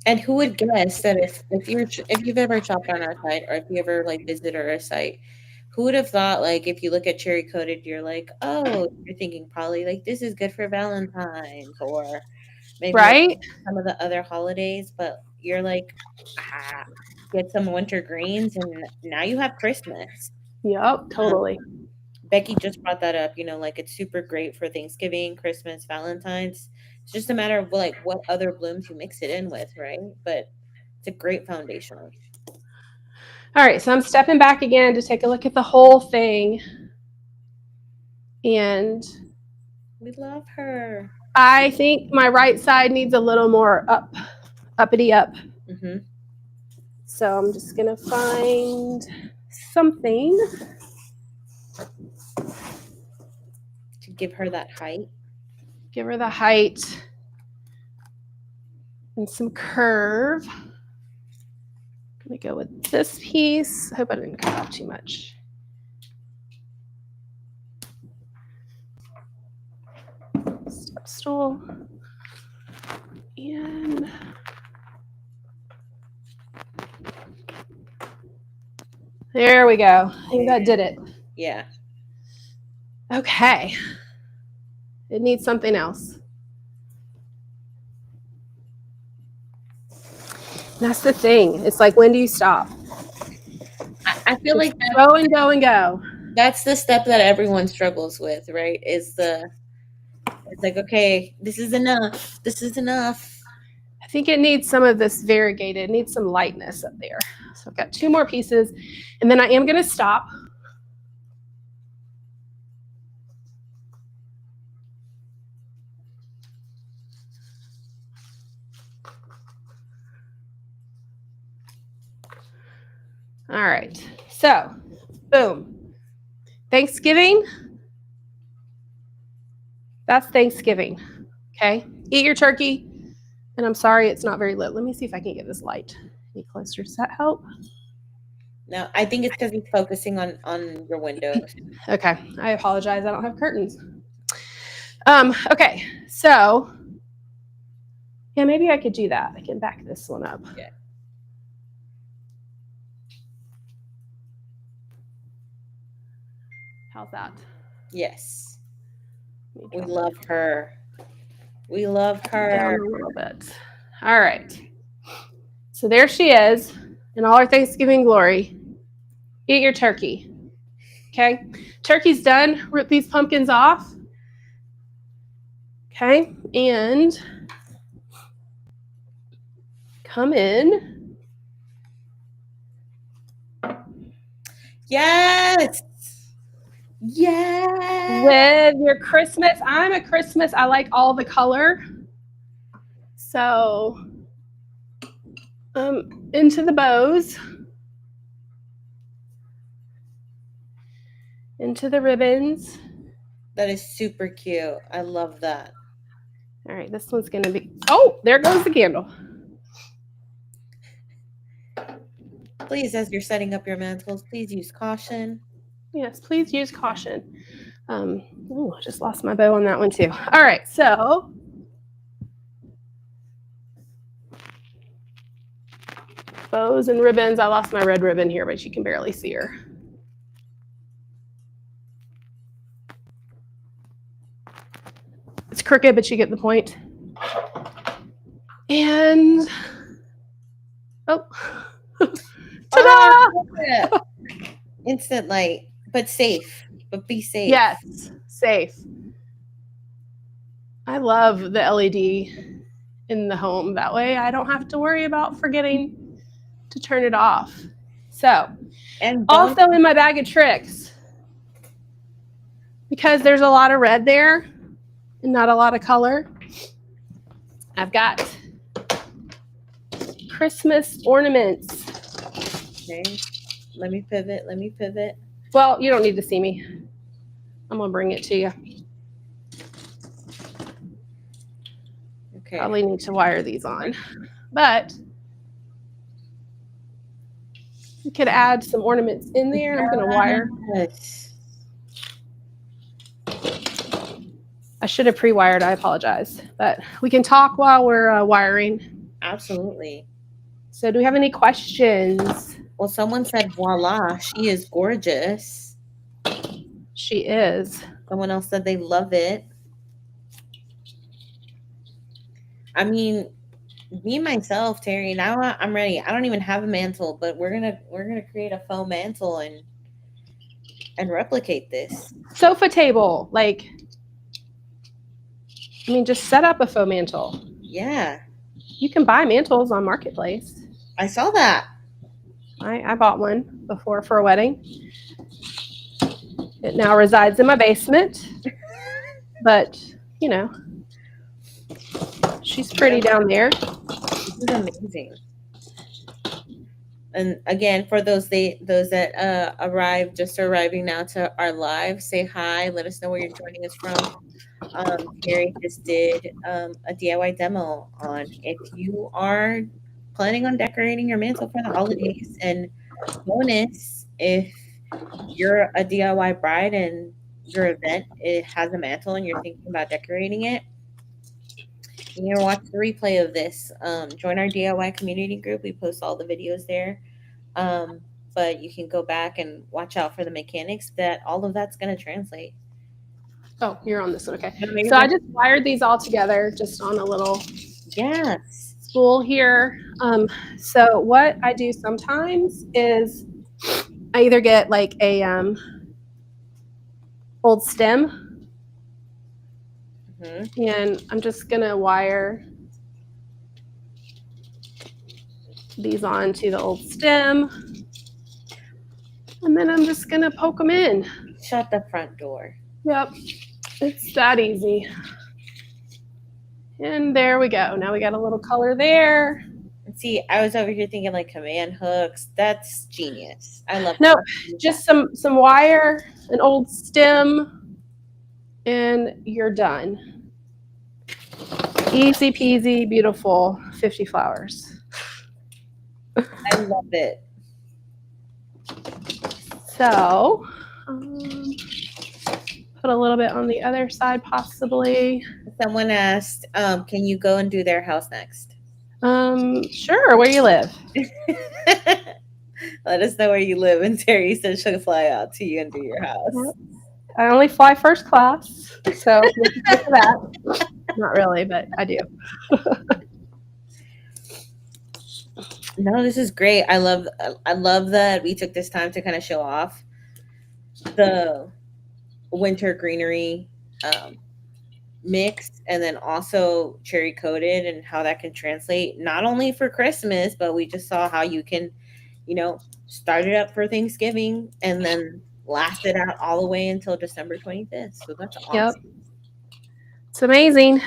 And who would guess that if you've ever shopped on our site or if you ever like visited our site, who would have thought like if you look at cherry coated, you're like, oh, you're thinking probably like this is good for Valentine's or maybe like Right? some of the other holidays, but you're like, ah, get some winter greens and now you have Christmas. Yep, totally. Becky just brought that up, like it's super great for Thanksgiving, Christmas, Valentine's. It's just a matter of like what other blooms you mix it in with, right? But it's a great foundation. All right, so I'm stepping back again to take a look at the whole thing. And We love her. I think my right side needs a little more uppity up. Mm-hmm. So I'm just gonna find something To give her that height. give her the height and some curve. I'm gonna go with this piece. I hope I didn't cut off too much. Step stool. And there we go. I think that did it. Yeah. Okay. It needs something else. That's the thing. It's like, when do you stop? I feel like go and go and go. That's the step that everyone struggles with, right? It's like, okay, this is enough. This is enough. I think it needs some of this variegated. It needs some lightness up there. So I've got 2 more pieces, and then I am going to stop. All right, so boom. Thanksgiving. That's Thanksgiving. Okay, eat your turkey. And I'm sorry it's not very lit. Let me see if I can get this light any closer. Does that help? No, I think it's because he's focusing on your windows. Okay, I apologize. I don't have curtains. Okay, so yeah, maybe I could do that. I can back this one up. Yeah. How's that? Yes. We love her. We love her. Down a little bit. All right. So there she is in all her Thanksgiving glory. Eat your turkey. Okay. Turkey's done. Rip these pumpkins off. Okay. And come in. Yes. Yeah. With your Christmas. I'm a Christmas. I like all the color. So into the bows. Into the ribbons. That is super cute. I love that. All right, this one's going to be, oh, there goes the candle. Please, as you're setting up your mantles, please use caution. Yes, please use caution. Oh, I just lost my bow on that one too. All right, so bows and ribbons. I lost my red ribbon here, but you can barely see her. It's crooked, but you get the point. And, oh, Oh, Ta-da! yeah. Instant light, but safe. But be safe. Yes, safe. I love the LED in the home. That way I don't have to worry about forgetting to turn it off. So, And also in my bag of tricks, because there's a lot of red there and not a lot of color, I've got Christmas ornaments. okay. Let me pivot. Let me pivot. Well, you don't need to see me. I'm going to bring it to you. Okay. Probably need to wire these on. But you could add some ornaments in there. I'm going to wire. Yes. I should have pre-wired. I apologize. But we can talk while we're wiring. Absolutely. So do we have any questions? Well, someone said, voila, she is gorgeous. She is. Someone else said they love it. I mean, me myself, Terry, now I'm ready. I don't even have a mantle, but we're gonna create a faux mantle and replicate this. Sofa table. Like, I mean, just set up a faux mantle. Yeah. You can buy mantles on Marketplace. I saw that. I bought one before for a wedding. It now resides in my basement. But, you know, she's pretty down there. This is amazing. And again, for those that just arriving now to our live, say hi. Let us know where you're joining us from. Terry just did a DIY demo on if you are planning on decorating your mantle for the holidays, and bonus if you're a DIY bride and your event it has a mantle and you're thinking about decorating it. You can watch the replay of this. Join our DIY community group. We post all the videos there. Um, but you can go back and watch out for the mechanics that all of that's going to translate. Oh, you're on this one. Okay. No, you're So I good. just wired these all together just on a little Yes. spool here. So what I do sometimes is I either get like a old stem, and I'm just going to wire these onto the old stem. And then I'm just going to poke them in. Shut the front door. Yep. It's that easy. And there we go. Now we got a little color there. See, I was over here thinking like command hooks. That's genius. I love No, that. just some wire, an old stem, and you're done. Easy peasy, beautiful, 50 flowers. I love it. So, put a little bit on the other side possibly. Someone asked, can you go and do their house next? Sure. Where you live? Let us know where you live. And Terry said she'll fly out to you and do your house. I only fly first class, so look for that. Not really, but I do. No, this is great. I love that we took this time to kind of show off the winter greenery mix, and then also cherry coated, and how that can translate not only for Christmas, but we just saw how you can, start it up for Thanksgiving and then last it out all the way until December 25th. So that's awesome. Yep. It's amazing.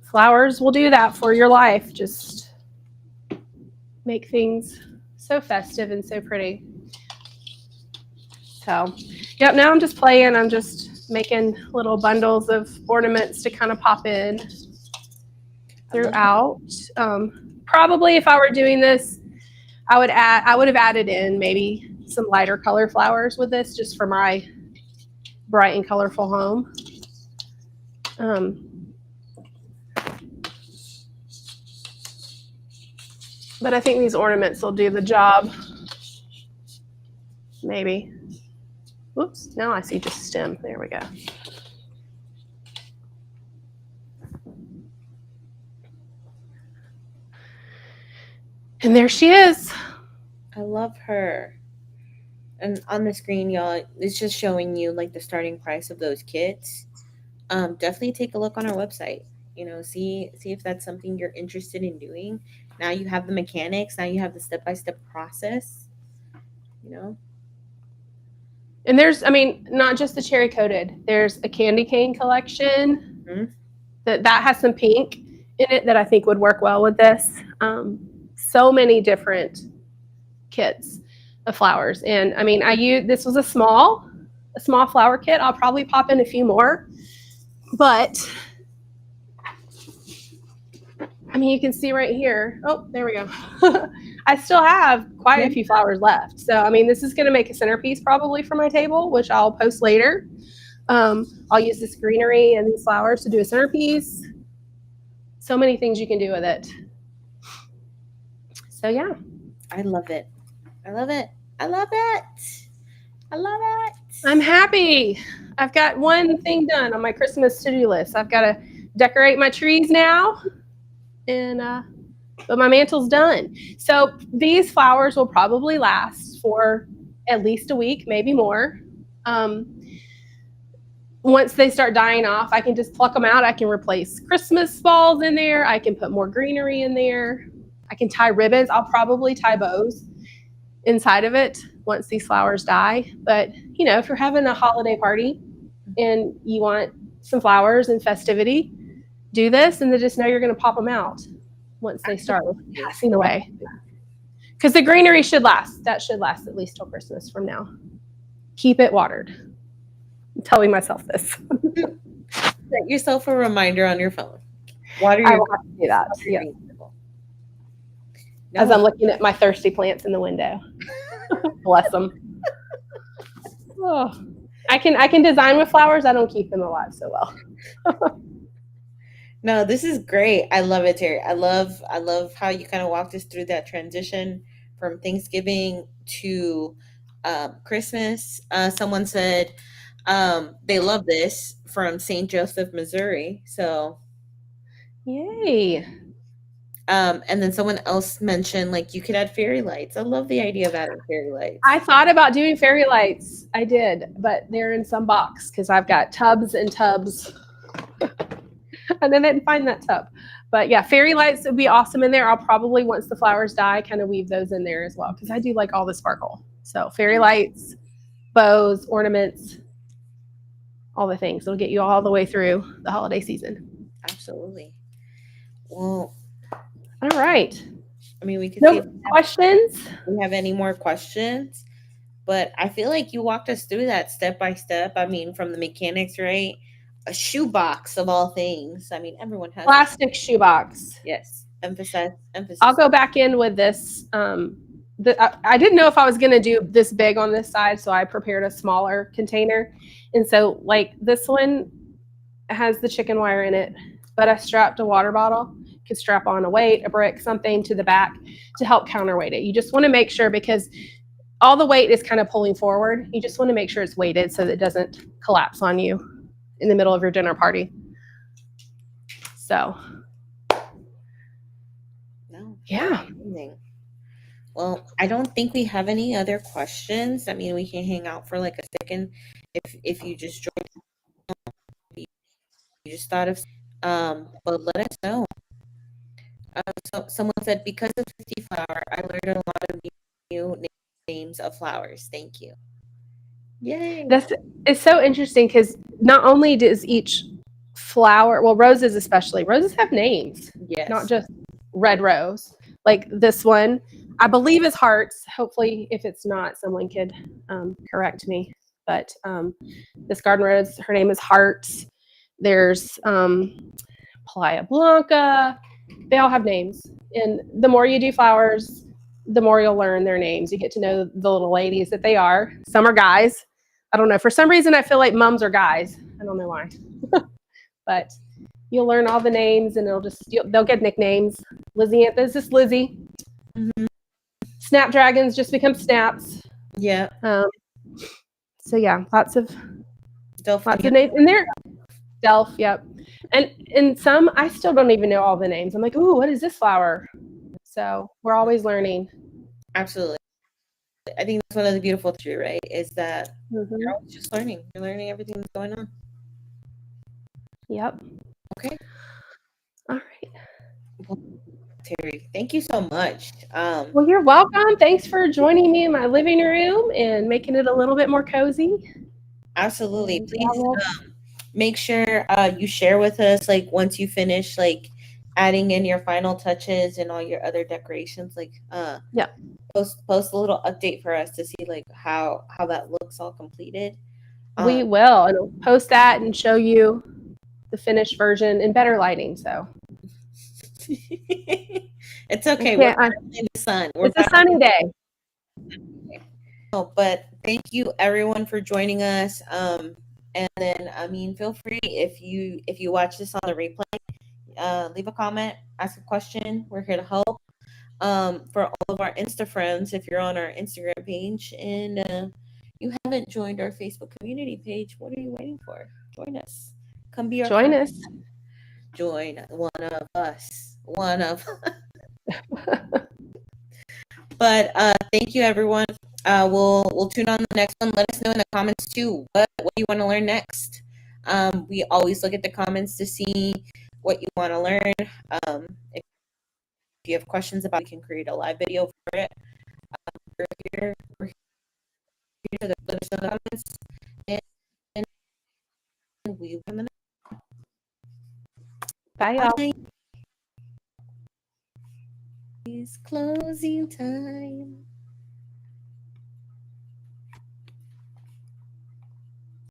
Flowers will do that for your life. Just make things so festive and so pretty. So, yep, now I'm just playing. I'm just making little bundles of ornaments to kind of pop in throughout. Probably if I were doing this, I would have added in maybe some lighter color flowers with this just for my bright and colorful home. But I think these ornaments will do the job. Maybe. Whoops, now I see just stem. There we go. And there she is. I I love her. And on the screen, y'all, it's just showing you like the starting price of those kits. Definitely take a look on our website. See if that's something you're interested in doing. Now you have the mechanics. Now you have the step by step process. You know. And there's, I mean, not just the cherry coated. There's a candy cane collection Mhm. that has some pink in it that I think would work well with this. So many different kits of flowers, and I mean, this was a small flower kit. I'll probably pop in a few more, but I mean, you can see right here. Oh, there we go. I still have quite a few flowers left. So, I mean, this is going to make a centerpiece probably for my table, which I'll post later. I'll use this greenery and these flowers to do a centerpiece. So many things you can do with it. So, yeah. I love it. I love it. I love it. I love it. I'm happy. I've got one thing done on my Christmas to-do list. I've got to decorate my trees now, and but my mantle's done. So these flowers will probably last for at least a week, maybe more. Once they start dying off, I can just pluck them out. I can replace Christmas balls in there. I can put more greenery in there. I can tie ribbons. I'll probably tie bows inside of it once these flowers die. But, if you're having a holiday party and you want some flowers and festivity, do this, and then just know you're going to pop them out once they start passing away. Because the greenery should last. That should last at least till Christmas from now. Keep it watered. I'm telling myself this. Set yourself a reminder on your phone. Water I your will have to do that. Yeah. No. As I'm looking at my thirsty plants in the window. Bless them. Oh, I can design with flowers. I don't keep them alive so well. No, this is great. I love it, Terry. I love how you kind of walked us through that transition from Thanksgiving to Christmas. Someone said they love this from St. Joseph, Missouri. So, yay. And then someone else mentioned like you could add fairy lights. I love the idea of adding fairy lights. I thought about doing fairy lights. I did, but they're in some box because I've got tubs and tubs. And then I didn't find that tub. But yeah, fairy lights would be awesome in there. I'll probably, once the flowers die, kind of weave those in there as well because I do like all the sparkle. So fairy lights, bows, ornaments, all the things. It'll get you all the way through the holiday season. Absolutely. Well, all right. I mean, we could no questions. We have any more questions? But I feel like you walked us through that step by step. I mean, from the mechanics, right? A shoebox of all things. I mean, everyone has plastic shoebox. Yes, emphasis. I'll go back in with this. I didn't know if I was going to do this big on this side, so I prepared a smaller container. And so, like this one has the chicken wire in it, but I strapped a water bottle. You could strap on a weight, a brick, something to the back to help counterweight it. You just want to make sure because all the weight is kind of pulling forward. You just want to make sure it's weighted so that it doesn't collapse on you in the middle of your dinner party. So, no, yeah. Amazing. Well, I don't think we have any other questions. I mean, we can hang out for like a second if you just joined. You just thought of, but let us know. So someone said because of FiftyFlower, I learned a lot of new names of flowers. Thank you. Yay! It's so interesting because not only does each flower, well, roses especially, roses have names. Yes. Not just red rose. Like this one, I believe is hearts. Hopefully, if it's not, someone could correct me. But this garden rose, her name is Hearts. There's Playa Blanca. They all have names. And the more you do flowers, the more you'll learn their names. You get to know the little ladies that they are. Some are guys. I don't know. For some reason, I feel like mums are guys. I don't know why. But you'll learn all the names, and they'll get nicknames. Lizzie, this is Lizzie. Mm-hmm. Snapdragons just become snaps. Yeah. So yeah, lots of Delph names in there. Delph, yep. And some I still don't even know all the names. I'm like, ooh, what is this flower? So we're always learning. Absolutely. I think that's one of the beautiful things, right? Is that Mm-hmm. you're always just learning. You're learning everything that's going on. Yep. Okay. All right. Well, Terry, thank you so much. Well, you're welcome. Thanks for joining me in my living room and making it a little bit more cozy. Absolutely. And yeah, Please well, make sure you share with us like once you finish like adding in your final touches and all your other decorations. Like yeah, post a little update for us to see like how that looks all completed. we will. And I'll post that and show you the finished version in better lighting. So It's I okay. We're can't. battling the sun. We're It's a battling. sunny day. No, but thank you everyone for joining us. And then I mean, feel free if you watch this on the replay, leave a comment, ask a question. We're here to help. For all of our Insta friends, if you're on our Instagram page and you haven't joined our Facebook community page, what are you waiting for? Join us. Come be our Join friend. us. Join one of us. One of. But thank you, everyone. We'll tune on the next one. Let us know in the comments too. What you want to learn next? We always look at the comments to see what you want to learn. If you have questions about, it, we can create a live video for it. We're here to let us know in the comments, and we will. Bye, y'all. Bye. It's closing time.